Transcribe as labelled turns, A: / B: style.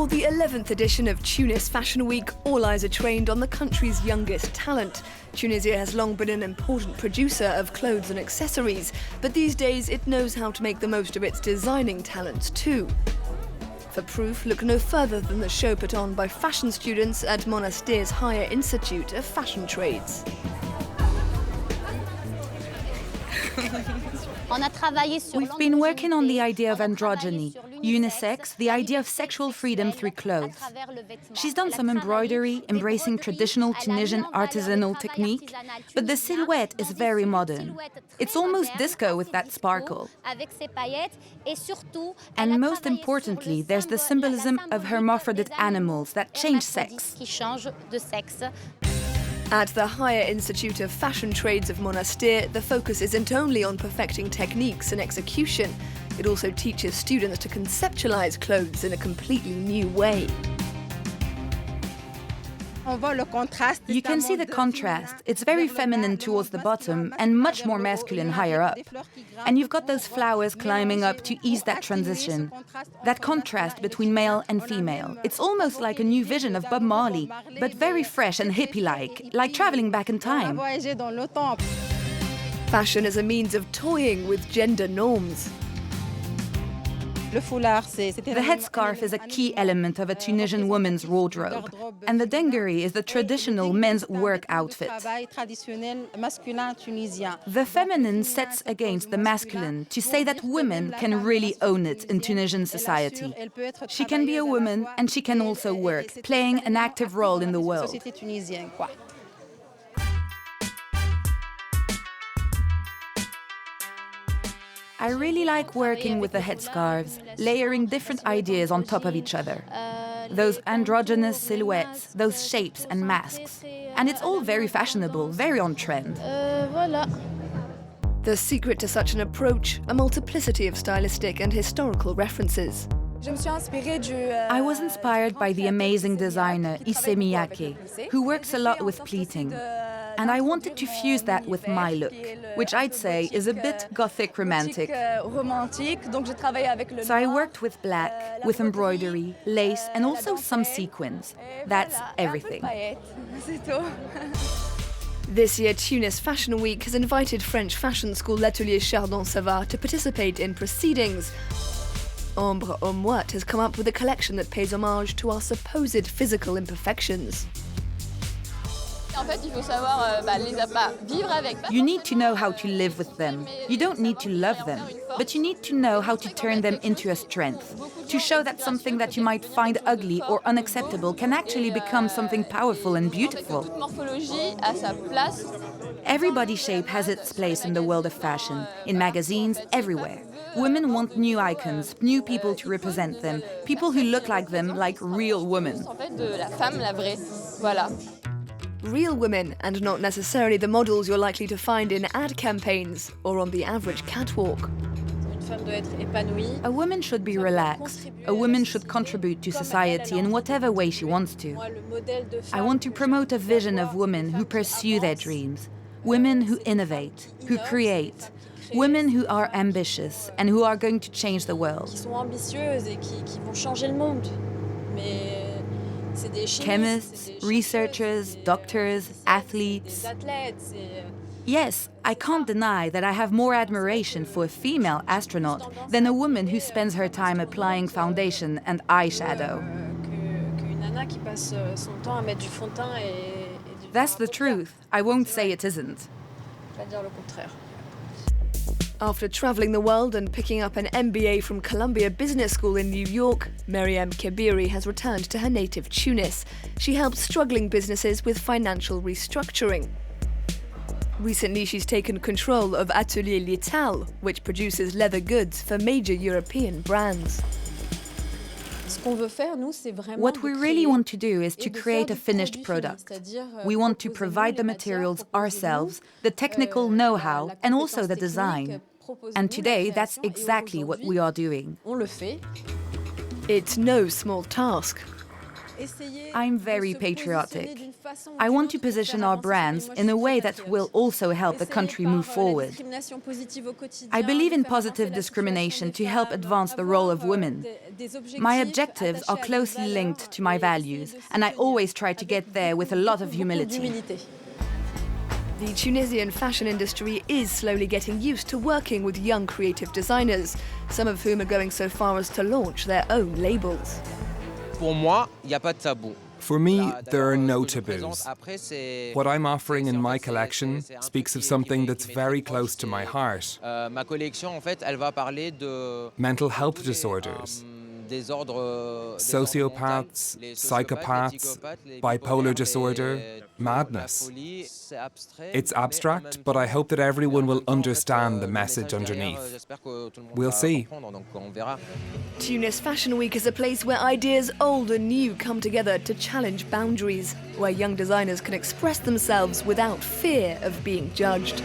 A: For the 11th edition of Tunis Fashion Week, all eyes are trained on the country's youngest talent. Tunisia has long been an important producer of clothes and accessories, but these days it knows how to make the most of its designing talents too. For proof, look no further than the show put on by fashion students at Monastir's Higher Institute of Fashion Trades.
B: We've been working on the idea of androgyny, unisex, the idea of sexual freedom through clothes. She's done some embroidery, embracing traditional Tunisian artisanal technique, but the silhouette is very modern. It's almost disco with that sparkle. And most importantly, there's the symbolism of hermaphrodite animals that change sex.
A: At the Higher Institute of Fashion Trades of Monastir, the focus isn't only on perfecting techniques and execution, it also teaches students to conceptualize clothes in a completely new way.
B: You can see the contrast. It's very feminine towards the bottom and much more masculine higher up. And you've got those flowers climbing up to ease that transition. That contrast between male and female. It's almost like a new vision of Bob Marley, but very fresh and hippie-like, like traveling back in time.
A: Fashion as a means of toying with gender norms.
B: The headscarf is a key element of a Tunisian woman's wardrobe, and the denguerie is the traditional men's work outfit. The feminine sets against the masculine to say that women can really own it in Tunisian society. She can be a woman and she can also work, playing an active role in the world. I really like working with the headscarves, layering different ideas on top of each other. Those androgynous silhouettes, those shapes and masks. And it's all very fashionable, very on trend.
A: The secret to such an approach, a multiplicity of stylistic and historical references.
B: I was inspired by the amazing designer Issey Miyake, who works a lot with pleating. And I wanted to fuse that with my look, which I'd say is a bit gothic romantic. So I worked with black, with embroidery, lace, and also some sequins. That's everything.
A: This year, Tunis Fashion Week has invited French fashion school Atelier Chardon Savard to participate in proceedings. Ambre Aumoitte has come up with a collection that pays homage to our supposed physical imperfections.
B: You need to know how to live with them. You don't need to love them, but you need to know how to turn them into a strength, to show that something that you might find ugly or unacceptable can actually become something powerful and beautiful. Every body shape has its place in the world of fashion, in magazines, everywhere. Women want new icons, new people to represent them, people who look like them, like real women.
A: Real women, and not necessarily the models you're likely to find in ad campaigns or on the average catwalk.
B: A woman should be relaxed. A woman should contribute to society in whatever way she wants to. I want to promote a vision of women who pursue their dreams, women who innovate, who create, women who are ambitious and who are going to change the world. Chemists, researchers, doctors, athletes. Yes, I can't deny that I have more admiration for a female astronaut than a woman who spends her time applying foundation and eyeshadow. That's the truth. I won't say it isn't.
A: After traveling the world and picking up an MBA from Columbia Business School in New York, Miriem Kebiri has returned to her native Tunis. She helps struggling businesses with financial restructuring. Recently, she's taken control of Atelier Lital, which produces leather goods for major European brands.
B: What we really want to do is to create a finished product. We want to provide the materials ourselves, the technical know-how, and also the design. And today, that's exactly what we are doing.
A: It's no small task.
B: I'm very patriotic. I want to position our brands in a way that will also help the country move forward. I believe in positive discrimination to help advance the role of women. My objectives are closely linked to my values, and I always try to get there with a lot of humility.
A: The Tunisian fashion industry is slowly getting used to working with young creative designers, some of whom are going so far as to launch their own labels.
C: For me, there are no taboos. What I'm offering in my collection speaks of something that's very close to my heart. Mental health disorders, sociopaths, psychopaths, bipolar disorder, madness. It's abstract, but I hope that everyone will understand the message underneath. We'll see.
A: Tunis Fashion Week is a place where ideas old and new come together to challenge boundaries, where young designers can express themselves without fear of being judged.